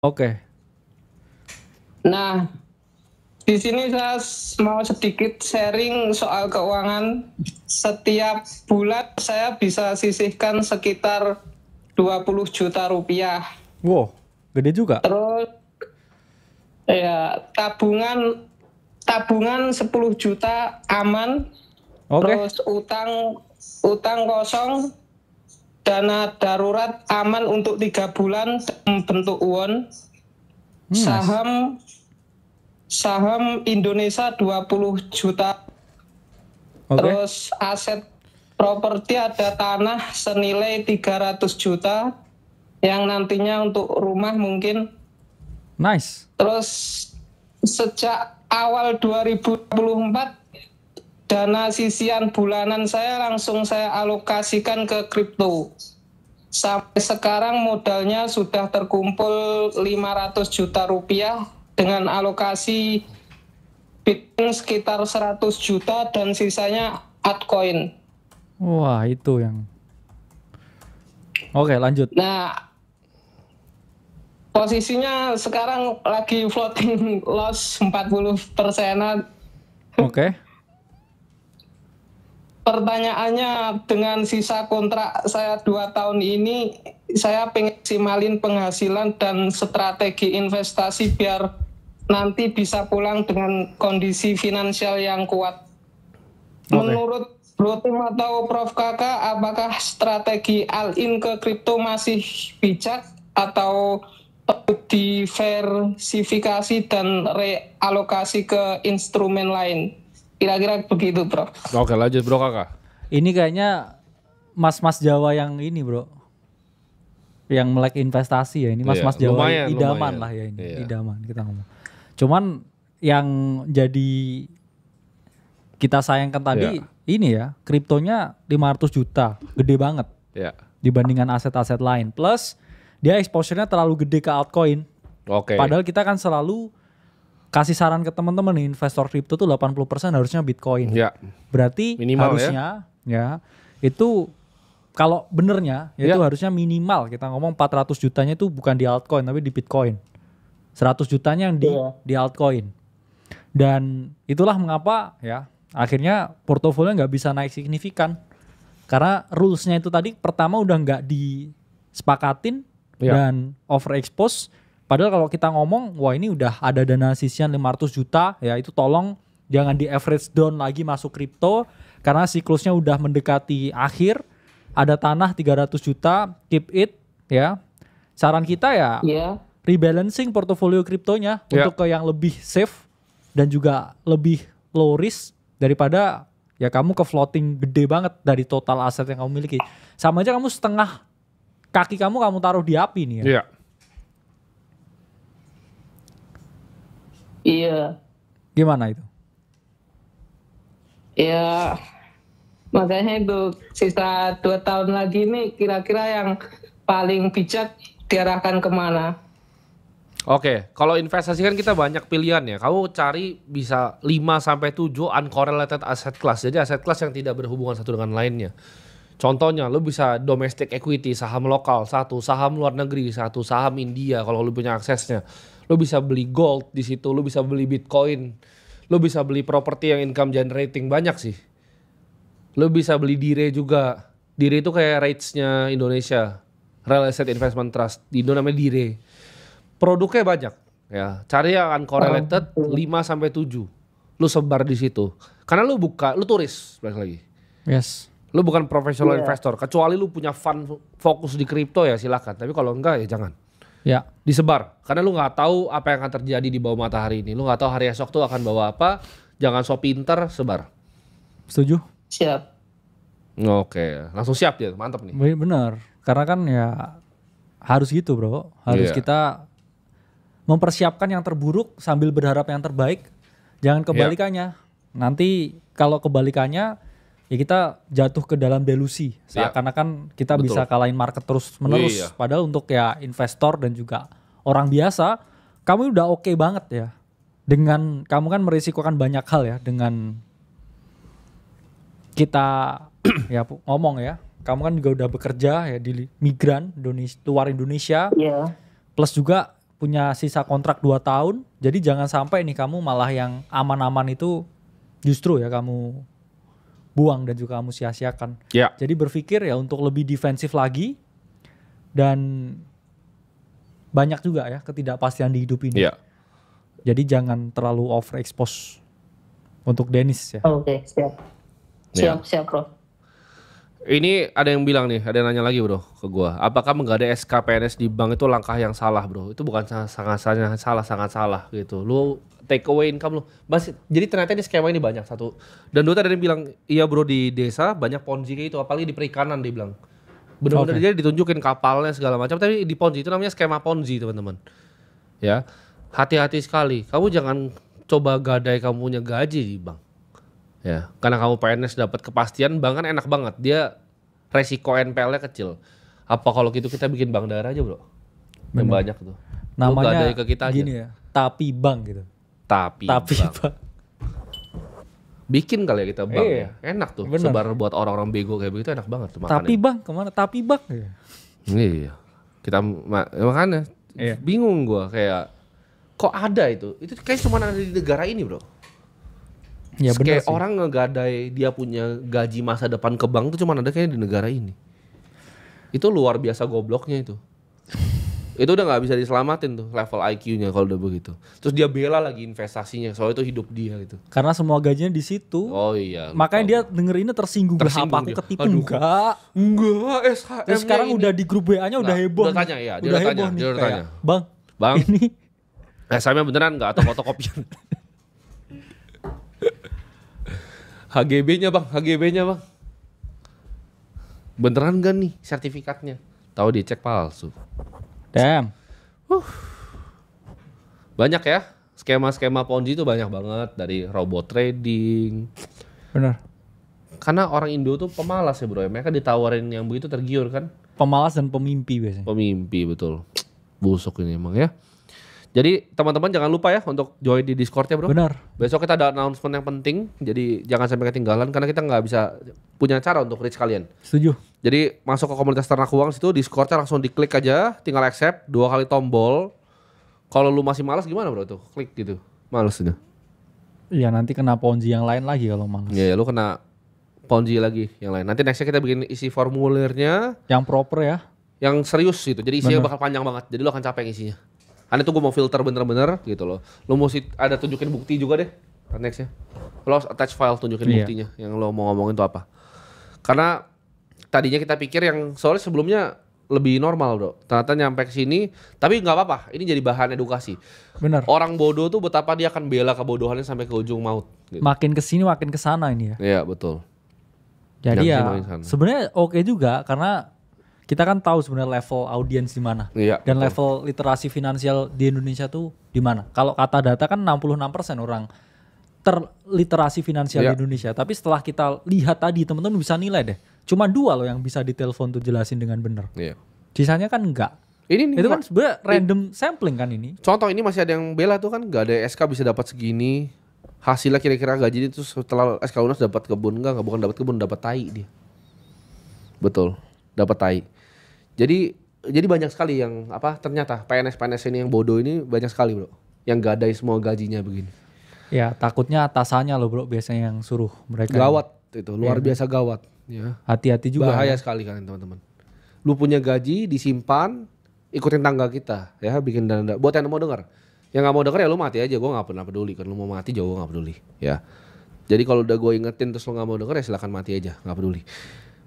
Oke. Nah, di sini saya mau sedikit sharing soal keuangan. Setiap bulan saya bisa sisihkan sekitar 20 juta rupiah. Wow, gede juga. Terus ya tabungan 10 juta aman. Oke. Terus utang kosong, dana darurat aman untuk 3 bulan dalam bentuk won. Saham Indonesia 20 juta. Oke. Terus aset properti ada tanah senilai 300 juta yang nantinya untuk rumah mungkin. Nice. Terus sejak awal 2024 dana sisian bulanan saya langsung saya alokasikan ke kripto. Sampai sekarang modalnya sudah terkumpul 500 juta rupiah dengan alokasi Bitcoin sekitar 100 juta dan sisanya altcoin. Wah, itu yang. Oke, lanjut. Nah, posisinya sekarang lagi floating loss 40%. Oke. Pertanyaannya, dengan sisa kontrak saya 2 tahun ini, saya pengen simalin penghasilan dan strategi investasi biar nanti bisa pulang dengan kondisi finansial yang kuat. Menurut Bro Tim atau Prof Kakak, apakah strategi all-in ke kripto masih bijak atau diversifikasi dan realokasi ke instrumen lain? Kira-kira begitu, Bro. Oke, lanjut Bro Kakak. Ini kayaknya mas-mas Jawa yang ini, Bro. Yang melek investasi ya. Ini mas-mas Jawa idaman lah ya ini. Iya. Idaman kita ngomong. Cuman yang jadi kita sayangkan tadi ini ya, kriptonya 500 juta. Gede banget. Iya. Dibandingkan aset-aset lain. Plus dia exposure-nya terlalu gede ke altcoin. Oke. Padahal kita kan selalu kasih saran ke teman-teman nih, investor kripto tuh 80% harusnya Bitcoin. Ya. Berarti minimal harusnya ya itu kalau benernya itu harusnya minimal kita ngomong 400 jutanya itu bukan di altcoin tapi di Bitcoin. 100 jutanya yang di altcoin. Dan itulah mengapa ya akhirnya portofolio nggak bisa naik signifikan. Karena rules-nya itu tadi pertama udah nggak disepakatin dan overexpose. Padahal kalau kita ngomong, wah ini udah ada dana sisian 500 juta, ya itu tolong jangan di average down lagi masuk kripto, karena siklusnya udah mendekati akhir, ada tanah 300 juta, keep it, ya. Saran kita ya, rebalancing portofolio kriptonya untuk ke yang lebih safe, dan juga lebih low risk, daripada ya kamu ke floating gede banget dari total aset yang kamu miliki. Sama aja kamu setengah kaki kamu taruh di api nih ya. Iya. Gimana itu? Ya, makanya itu sisa 2 tahun lagi ini kira-kira yang paling bijak diarahkan kemana? Oke, kalau investasi kan kita banyak pilihan ya. Kamu cari bisa 5-7 uncorrelated asset class. Jadi aset class yang tidak berhubungan satu dengan lainnya. Contohnya, lu bisa domestic equity, saham lokal satu, saham luar negeri satu, saham India kalau lu punya aksesnya. Lu bisa beli gold di situ, lu bisa beli Bitcoin, lu bisa beli properti yang income generating, banyak sih. Lu bisa beli DIRE juga. DIRE itu kayak REITs-nya Indonesia, Real Estate Investment Trust. Di Indo namanya DIRE. Produknya banyak ya. Cari yang uncorrelated 5-7. Lu sebar di situ. Karena lu turis balik lagi. Yes. Lu bukan professional investor, kecuali lu punya fund fokus di kripto ya silakan. Tapi kalau enggak ya jangan. Ya. Disebar, karena lu nggak tahu apa yang akan terjadi di bawah matahari ini. Lu nggak tahu hari esok tuh akan bawa apa. Jangan so pinter, sebar. Setuju? Siap. Oke, langsung siap dia, mantap nih. Bener, karena kan ya harus gitu bro. Harus kita mempersiapkan yang terburuk sambil berharap yang terbaik. Jangan kebalikannya. Nanti kalau kebalikannya ya kita jatuh ke dalam delusi. Seakan-akan kita bisa kalahin market terus menerus. Padahal untuk ya investor dan juga orang biasa, kamu udah oke banget ya. Dengan kamu kan merisikokan banyak hal ya. Dengan kita ya ngomong ya. Kamu kan juga udah bekerja ya di migran luar Indonesia. Plus juga punya sisa kontrak 2 tahun. Jadi jangan sampai nih kamu malah yang aman-aman itu justru ya kamu buang dan juga kamu sia-siakan. Ya. Jadi berpikir ya untuk lebih defensif lagi dan banyak juga ya ketidakpastian di hidup ini. Iya. Jadi jangan terlalu overexpose untuk Dennis ya. Oke, siap. Iya. Siap, bro. Ini ada yang bilang nih, ada yang nanya lagi bro ke gua. Apakah menggadai SK PNS di bank itu langkah yang salah bro? Itu bukan sangat salah gitu. Lu take away income lu. Jadi ternyata ini skema ini banyak satu. Dan dua tadi ada yang bilang, iya bro di desa banyak ponzi kayak itu. Apalagi di perikanan dia bilang. Benar-benar dia ditunjukin kapalnya segala macam. Tapi di ponzi itu namanya skema ponzi teman-teman. Ya, hati-hati sekali. Kamu jangan coba gadai kamu punya gaji di bank. Ya, karena kamu PNS dapat kepastian, bank kan enak banget. Dia resiko NPL-nya kecil. Apa kalau gitu kita bikin bank daerah aja, bro? Yang banyak tuh. Namanya ke kita gini aja. ya, tapi bank gitu. Tapi Tapi bank. bank. Bikin kali ya kita bank Iya. ya. Enak tuh. Bener. Sebar buat orang-orang bego kayak begitu enak banget tuh makannya. Tapi bank kemana? Tapi bank. Ya. Iya. Kita makanya Iya. bingung gua kayak kok ada itu? Itu kayak cuma ada di negara ini, bro. Ya benar Kayak sih. orang ngegadai dia punya gaji masa depan ke bank tuh cuma ada kayaknya di negara ini. Itu luar biasa gobloknya itu. Itu udah nggak bisa diselamatin tuh level IQ-nya kalau udah begitu. Terus dia bela lagi investasinya, soalnya itu hidup dia gitu. Karena semua gajinya di situ. Oh iya. Makanya dia dengerinnya tersinggung. Tersinggung Apa aku dia. ketipu? Aduh. Enggak. Enggak, SHM. Terus sekarang udah di grup WA-nya udah Nggak, heboh. udah nih. tanya, ya, dia Udah udah heboh tanya, nih. dia udah Kayak, tanya. Bang, ini SHM-nya beneran nggak atau fotokopian? HGB-nya bang, HGB-nya bang. Beneran gak nih sertifikatnya? Tahu dicek palsu. damn. Banyak ya, skema-skema Ponzi itu banyak banget. Dari robot trading. Bener. Karena orang Indo tuh pemalas ya bro. Mereka ditawarin yang begitu tergiur kan. Pemalas dan pemimpi biasanya. Pemimpi betul. Busuk ini emang ya. Jadi teman-teman jangan lupa ya untuk join di Discord-nya bro. Benar. Besok kita ada announcement yang penting. Jadi jangan sampai ketinggalan. Karena kita nggak bisa punya cara untuk reach kalian. Setuju. Jadi masuk ke komunitas ternak uang situ, Discord-nya langsung diklik aja, tinggal accept, 2 kali tombol. Kalau lu masih malas gimana bro tuh? Klik gitu. Males itu. Iya nanti kena ponzi yang lain lagi kalau males. Iya, lu kena Ponzi lagi yang lain. Nanti nextnya kita bikin isi formulirnya Yang proper ya. yang serius gitu. Jadi isinya Bener. bakal panjang banget. Jadi lu akan capek isinya. Karena itu gue mau filter bener-bener gitu loh. Lu mesti ada tunjukin bukti juga deh. Nextnya. Lu harus attach file tunjukin Iya. buktinya. Yang lo mau ngomongin itu apa. Karena tadinya kita pikir yang soalnya sebelumnya lebih normal bro. Ternyata nyampe ke sini. Tapi nggak apa-apa. Ini jadi bahan edukasi. Benar. Orang bodoh tuh betapa dia akan bela kebodohannya sampai ke ujung maut. Gitu. Makin kesini makin kesana ini ya. Iya betul. Jadi Jangan ya makin sana. sebenarnya oke juga karena kita kan tahu sebenarnya level audiens di mana. Iya. Dan betul. level literasi finansial di Indonesia tuh di mana? Kalau kata data kan 66% orang terliterasi finansial Iya. di Indonesia. Tapi setelah kita lihat tadi teman-teman bisa nilai deh. Cuma 2 loh yang bisa ditelepon tuh jelasin dengan benar. Iya. Sisanya kan enggak. Ini nih, Itu kan sebenarnya random sampling kan ini. contoh ini masih ada yang bela tuh kan gak ada SK bisa dapat segini. Hasilnya kira-kira gaji itu setelah SK lunas dapat kebun enggak bukan dapat kebun dapat tai dia. Betul, dapat tai. Jadi banyak sekali yang apa ternyata PNS ini yang bodoh ini banyak sekali bro. Yang gadai semua gajinya begini. Ya takutnya atasannya loh bro biasanya yang suruh mereka. Gawat itu, luar Iya. biasa gawat. Ya. Hati-hati juga. Bahaya ya. sekali kalian teman-teman. Lu punya gaji disimpan, ikutin tangga kita ya bikin dana. Buat yang mau dengar. Yang nggak mau denger ya lu mati aja, gue nggak pernah peduli kan lu mau mati juga gue nggak peduli ya. Jadi kalau udah gue ingetin terus lu nggak mau denger ya silakan mati aja, nggak peduli.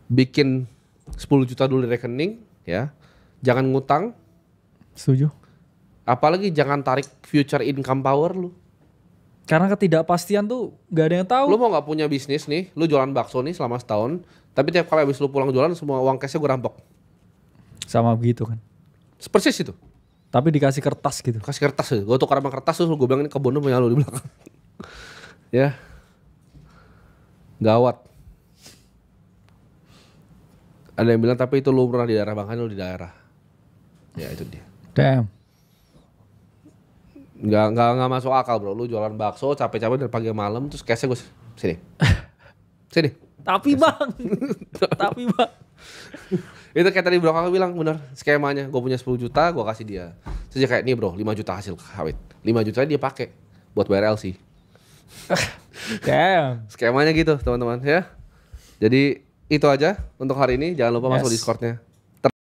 Bikin 10 juta dulu di rekening ya, jangan ngutang, Setuju. apalagi jangan tarik future income power lu. Karena ketidakpastian tuh gak ada yang tahu. Lu mau nggak punya bisnis nih, lu jualan bakso nih selama setahun, tapi tiap kali habis lu pulang jualan semua uang cashnya gue rampok. Sama begitu kan. Persis itu. Tapi dikasih kertas gitu. Kasih kertas ya. Gue tukar sama kertas terus gue bilang ini kebun lu punya lu di belakang. Ya. Gawat. Ada yang bilang tapi itu lu pernah di daerah makanya lu di daerah. Ya itu dia. Damn. Nggak masuk akal bro. Lu jualan bakso capek-capek dari pagi ke malam terus cashnya gue sini. Sini. Tapi bang. Tapi bang. Itu kayak tadi bro kakak bilang bener skemanya. Gue punya 10 juta, gue kasih dia. Terus dia kayak nih bro, 5 juta hasil sawit. 5 juta dia pakai buat bayar LC. Damn. Skemanya gitu teman-teman ya. Jadi itu aja untuk hari ini. Jangan lupa masuk Discordnya.